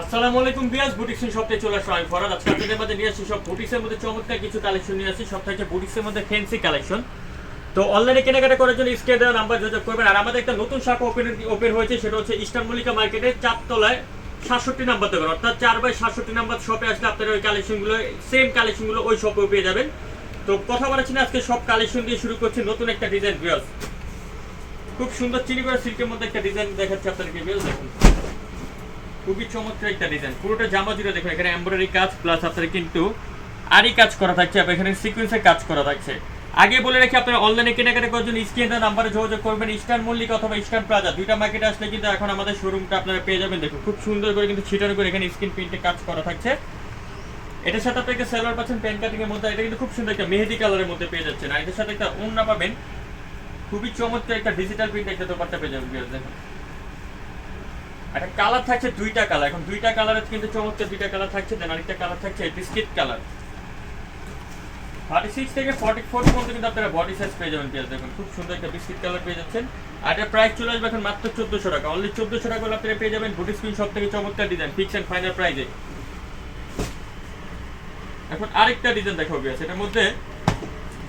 আসসালামু আলাইকুম বিয়াস বুটিক্স শপে চলে আসো আমি ফরাদ। আজকে আপনাদের মধ্যে নিয়ে আসছি সব বুটিক্সের মধ্যে চমৎকার কিছু কালেকশন নিয়ে আসছি। সব থেকে বুটিক্সের মধ্যে ফ্যান্সি কালেকশন। তো অনলাইনে কেনাকাটা করার জন্য স্ক্রিনে দেওয়া নাম্বার যোগাযোগ করবেন। আর আমাদের একটা নতুন শাখা ওপেন হয়েছে, সেটা হচ্ছে ইস্টার্ন মল্লিকা মার্কেটের 4 তলায় 67 নাম্বার দোকান, অর্থাৎ 4/67 নাম্বার শপে আসলে আপনারা ওই কালেকশনগুলো সেম কালেকশনগুলো ওই শপেও পেয়ে যাবেন। তো কথা বলাচ্ছি না, আজকে সব কালেকশন দিয়ে শুরু করছি নতুন একটা ডিজাইন বিয়াস। খুব সুন্দর চিনি করা সিল্কের মধ্যে একটা ডিজাইন দেখাচ্ছি আপনাদেরকে বিয়াস। দেখুন খুবই চমৎকার একটা ডিজাইন, পুরোটা জামা জুড়ে দেখুন এখানে এমব্রয়ডারি কাজ প্লাস আপনাদের কিন্তু আরি কাজ করা থাকছে, আর এখানে সিকোয়েন্সের কাজ করা থাকছে। আগে বলে রাখি, আপনারা অনলাইনে কেনাকাটা করার জন্য স্ক্রিনে নাম্বারে যোগাযোগ করবেন। ইস্টার্ন মল্লিকা অথবা ইস্টার্ন প্লাজা দুইটা মার্কেটে আসলে কিন্তু এখন আমাদের শোরুমটা আপনারা পেয়ে যাবেন। দেখুন খুব সুন্দর করে কিন্তু ছিটানো করে এখানে স্ক্রিন প্রিন্টে কাজ করা থাকছে। এটার সাথে আপনাকে সেলোয়ার পাচ্ছেন প্যান্ট কাটিং এর মধ্যে, এটা কিন্তু খুব সুন্দর একটা মেহেদি কালারের মধ্যে পেয়ে যাচ্ছেন। আর এটার সাথে একটা ওড়না পাবেন, খুবই চমৎকার একটা ডিজিটাল প্রিন্ট একটা দোপাট্টা পেয়ে যাবেন। দেখুন একটা কালার থাকছে, দুইটা কালার, এখন দুইটা কালারের কিন্তু চমৎকার দুইটা কালার থাকছে। দেন আরেকটা কালার থাকছে বিস্কিট কালার। 36 থেকে 44 পর্যন্ত কিন্তু আপনারা বডি সাইজ পেয়ে যাবেন। দেখুন খুব সুন্দর একটা বিস্কিট কালার পেয়ে যাচ্ছেন। আর এটা প্রাইস চলে আসবে এখন মাত্র 1400 টাকা। অনলি 1400 টাকা হলে আপনারা পেয়ে যাবেন বুটিক স্ক্রিন সব থেকে চমৎকার ডিজাইন ফিক্স এন্ড ফাইনাল প্রাইসে। এখন আরেকটা ডিজাইন দেখাবো বিয়াস, এটার মধ্যে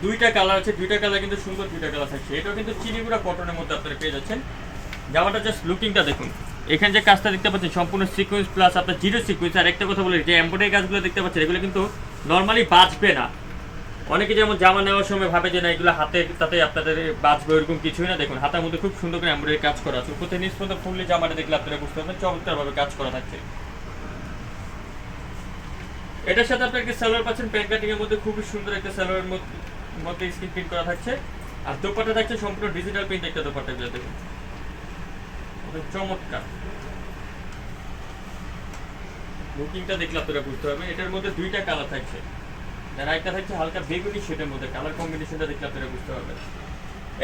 দুইটা কালার আছে, দুইটা কালার কিন্তু সুন্দর দুইটা কালার থাকছে। এটাও কিন্তু চিনিগুড়া কটনের মধ্যে আপনারা পেয়ে যাচ্ছেন। জামাটা জাস্ট লুকিংটা দেখুন, এখানে যে কাজটা দেখতে পাচ্ছেন সম্পূর্ণ সিকোয়েন্স প্লাস আপনার জিরো সিকোয়েন্স। আর একটা কথা বলি, যে এমব্রয়ডারি কাজগুলো দেখতে পাচ্ছেন এগুলো কিন্তু নর্মালি বাঁচবে না। অনেকে যেমন জামা নেওয়ার সময় ভাবে যে না এগুলো হাতে তাতে আপনাদের বাঁচবে, এরকম কিছুই না। দেখুন হাতের মধ্যে খুব সুন্দর করে এমব্রয়ডারি কাজ করা আছে, উপর থেকে নিচ পর্যন্ত ফুললি জামাটা দেখলে আপনারা বুঝতে পারবেন চমৎকারভাবে কাজ করা থাকছে। এটার সাথে আপনাকে সালোয়ার পাচ্ছেন প্যান্ট কাটিং এর মধ্যে, খুবই সুন্দর একটা সালোয়ারের মধ্যে স্ক্রিন প্রিন্ট করা থাকছে। আর দোপাট্টা থাকছে সম্পূর্ণ ডিজিটাল প্রিন্ট একটা দোপাট্টা। দেখুন চমৎকার লুকিংটা দেখলে আপনারা বুঝতে পারবেন। এটার মধ্যে দুইটা কালার থাকছে, আর একটা থাকছে হালকা বেগুনি শেডের মধ্যে। কালার কম্বিনেশনটা দেখলে আপনারা বুঝতে পারবেন।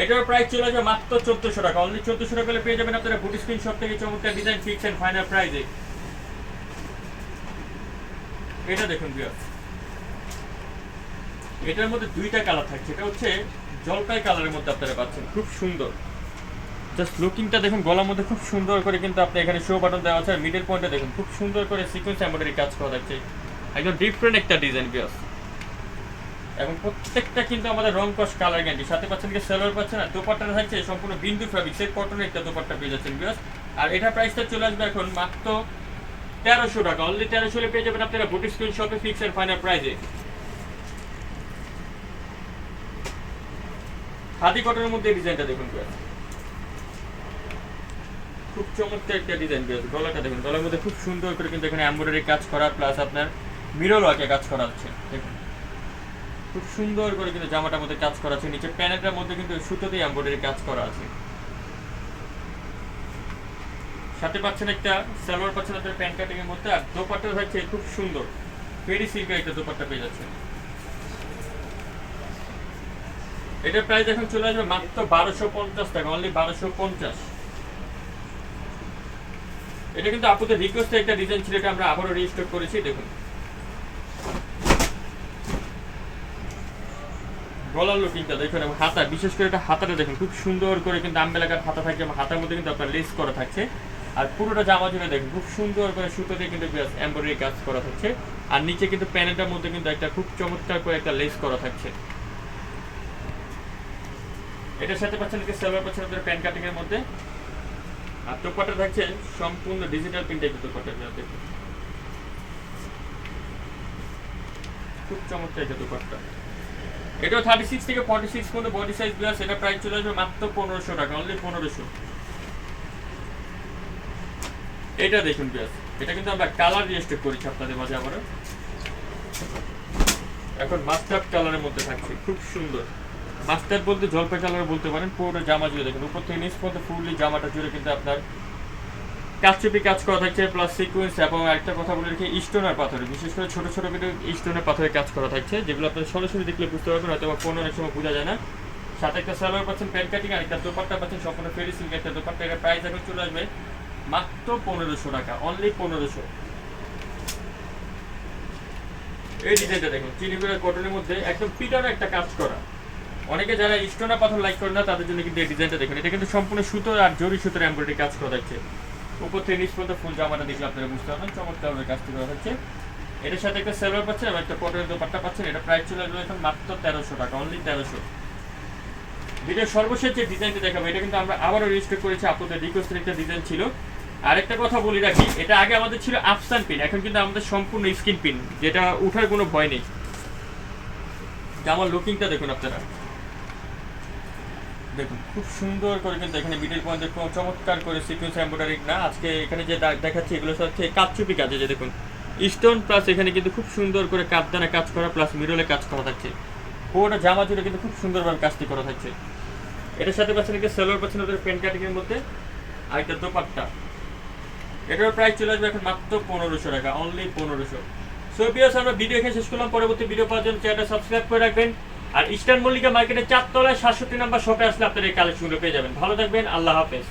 এটার প্রাইস চলে যাবে মাত্র 1400 টাকা। অনলি 1400 টাকা হলে পেয়ে যাবেন আপনারা বুটিক স্ক্রিন শপ থেকে চমৎকার ডিজাইন ফিক্স এন্ড ফাইনাল প্রাইসে। এটা দেখুন ভিউয়ার্স, এটার মধ্যে দুইটা কালার থাকছে। এটা হচ্ছে জলপাই কালারের মধ্যে আপনারা পাচ্ছেন, খুব সুন্দর। জাস্ট লুকিংটা দেখুন, গলার মধ্যে খুব সুন্দর করে কিন্তু আপনি এখানে শো বাটন দেওয়া আছে। আর মিডল পয়েন্টে দেখুন খুব সুন্দর করে সিকোয়েন্স এমব্রয়ডারি কাজ করা থাকছে, একদম ডিফারেন্ট একটা ডিজাইন ভিউয়ার্স। এবং প্রত্যেকটা কিন্তু আমাদের রং কস কালার গ্যারান্টি, সাথে পাচ্ছেন কি সেলোয়ার পাচ্ছেন। আর দোপাট্টাটা থাকছে সম্পূর্ণ বিন্দু ফ্যাব্রিক্সের কটনের একটা দোপাট্টা পেয়ে যাচ্ছেন ভিউয়ার্স। আর এটা প্রাইসটা চলে আসবে এখন মাত্র 1300 টাকা। অনলি 1300 হলে পেয়ে যাবেন আপনারা বুটিক স্ক্রিন শপে ফিক্স এন্ড ফাইনাল প্রাইসে। খাদি কটনের মধ্যে ডিজাইনটা দেখুন ভিউয়ার্স, খুব চমৎকার একটা ডিজাইন ভিউয়ার্স। গলাটা দেখুন, গলার মধ্যে খুব সুন্দর করে কিন্তু এখানে এমব্রয়ডারি কাজ করা প্লাস আপনার মিরর ওয়ার্কে কাজ করা হচ্ছে। দেখুন খুব সুন্দর করে কিন্তু জামাটার মধ্যে কাজ করা আছে। নিচে প্যানেলটার মধ্যে কিন্তু সুতো দিয়ে এমব্রয়ডারি কাজ করা আছে। সাথে পাচ্ছেন একটা সালোয়ার পাচ্ছেন আপনার প্যান্ট কাটিং এর মধ্যে। আর দোপাট্টা থাকছে খুব সুন্দর ফেরি সিল্কের একটা দোপাট্টা পেয়ে যাচ্ছে। এটার প্রাইস এখন চলে আসবে মাত্র 1250 টাকা। অনলি 1250। এটা কিন্তু আপুদের রিকোয়েস্টে একটা ডিজাইন ছিল, এটা আমরা আবারও রিস্টক করেছি। দেখুন গলার লুকিংটা দেখুন, এবং হাতা, বিশেষ করে এটা হাতাটা দেখুন খুব সুন্দর করে কিন্তু আমবেলাকার হাতা থাকছে, এবং হাতার মধ্যে কিন্তু আপনার লেস করা থাকছে। আর পুরোটা জামা জুড়ে দেখুন খুব সুন্দর করে সুতো দিয়ে কিন্তু এমব্রয়ডারি কাজ করা থাকছে। আর নিচে কিন্তু প্যানেলটার মধ্যে কিন্তু একটা খুব চমৎকার করে একটা লেস করা থাকছে। এটার সাথে পাচ্ছেন কি সালোয়ার পাচ্ছেন আপনার প্যান্ট কাটিং এর মধ্যে। আর দোপাট্টা থাকছে সম্পূর্ণ ডিজিটাল প্রিন্টের দোপাট্টা। দেখুন খুব চমৎকার একটা দোপাট্টা। এটাও 36 থেকে 46 পর্যন্ত বডি সাইজ দেওয়া। সেটা প্রাইস চলে আসবে মাত্র 1500 টাকা। অনলি 1500। এটা দেখুন বিয়াস, এটা কিন্তু আমরা কালার রিস্টক করেছি আপনাদের মাঝে আবারও। এখন মাস্টার্ড কালারের মধ্যে থাকছে, খুব সুন্দর। মাস্টার্ড বলতে জলপাই কালার বলতে পারেন। পুরো জামা জুড়ে দেখুন উপর থেকে নিচ পর্যন্ত ফুললি জামাটা জুড়ে কিন্তু আপনার কাচচুপি কাজ করা থাকছে প্লাস সিকোয়েন্স। এবং একটা কথা বলে রেখে স্টোনের পাথরে, বিশেষ করে ছোট ছোট কিন্তু স্টোনের পাথরে কাজ করা থাকছে, যেগুলো আপনার সরাসরি দেখলে বুঝতে পারবেন, হয়তো বা কোনো অনেক সময় বোঝা যায় না। সাথে একটা সালোয়ার পাচ্ছেন প্যান্ট কাটিং, আর একটা দোপাট্টা পাচ্ছেন সম্পূর্ণ ফেরি সিল্ক একটা দোপাট্টা। এর প্রাইস এখন চলে আসবে মাত্র 1500 টাকা। অনলি 1500। এই ডিজাইনটা দেখুন চিনিগুড়া কটনের মধ্যে একদম পিটানো একটা কাজ করা। অনেকে যারা স্টোনা পাথর লাইক করেন না তাদের জন্য কিন্তু এই ডিজাইনটা দেখুন। এটা কিন্তু সম্পূর্ণ সুতো আর জরি সুতোর এমব্রয়ডারি কাজ করা থাকছে। উপর থেকে নিচ পর্যন্ত ফুল জামাটা দেখলে আপনারা বুঝতে পারবেন চমৎকার ভাবে কাজটি করা হচ্ছে। এটার সাথে একটা সালোয়ার পাচ্ছেন এবং একটা কটনের দোপাট্টা পাচ্ছেন। এটা প্রাইস চলে আসবে এখন মাত্র 1300 টাকা, অনলি 1300। ভিডিও সর্বশেষ যে ডিজাইনটা দেখাবো এটা কিন্তু আমরা আবারও রেজিস্টার করেছি, আপনাদের রিকোয়েস্টের একটা ডিজাইন ছিল। আরেকটা কথা বলি রাখি, এটা আগে আমাদের ছিল আফসান পিন, এখন কিন্তু আমাদের সম্পূর্ণ স্কিন পিন, যেটা উঠার কোনো ভয় নেই। জামার লুকিংটা দেখুন আপনারা, দেখুন খুব সুন্দর করে কিন্তু এখানে মিডল পয়েন্টে চমৎকার করে সিকোয়েন্স এমব্রয়ডারি না, আজকে এখানে যে দেখাচ্ছি এগুলো হচ্ছে কাপচুপি কাজে, যে দেখুন স্টোন প্লাস এখানে কিন্তু খুব সুন্দর করে কাপদানা কাজ করা প্লাস মিডলে কাজ করা থাকছে। পুরোটা জামা জুড়ে কিন্তু খুব সুন্দরভাবে কাজটি করা থাকছে। এটার সাথে পাচ্ছেন একটা সালোয়ার পাচ্ছেন ওদের প্যান্ট কাটিংয়ের মধ্যে, আর একটা দোপাট্টা। এটার প্রাইস চলে আসবে এখন মাত্র 1500 টাকা, অনলি 1500। সো ভিউয়ার্স, আমরা ভিডিও এখানে শেষ করলাম। পরবর্তী ভিডিও পাওয়ার জন্য চ্যানেলটা সাবস্ক্রাইব করে রাখবেন। আর ইস্টার্ন মল্লিকা মার্কেটের 4 তলায় 67 নম্বর শপে আসলে আপনারা এই কালেকশনগুলো পেয়ে যাবেন। ভালো থাকবেন, আল্লাহ হাফেজ।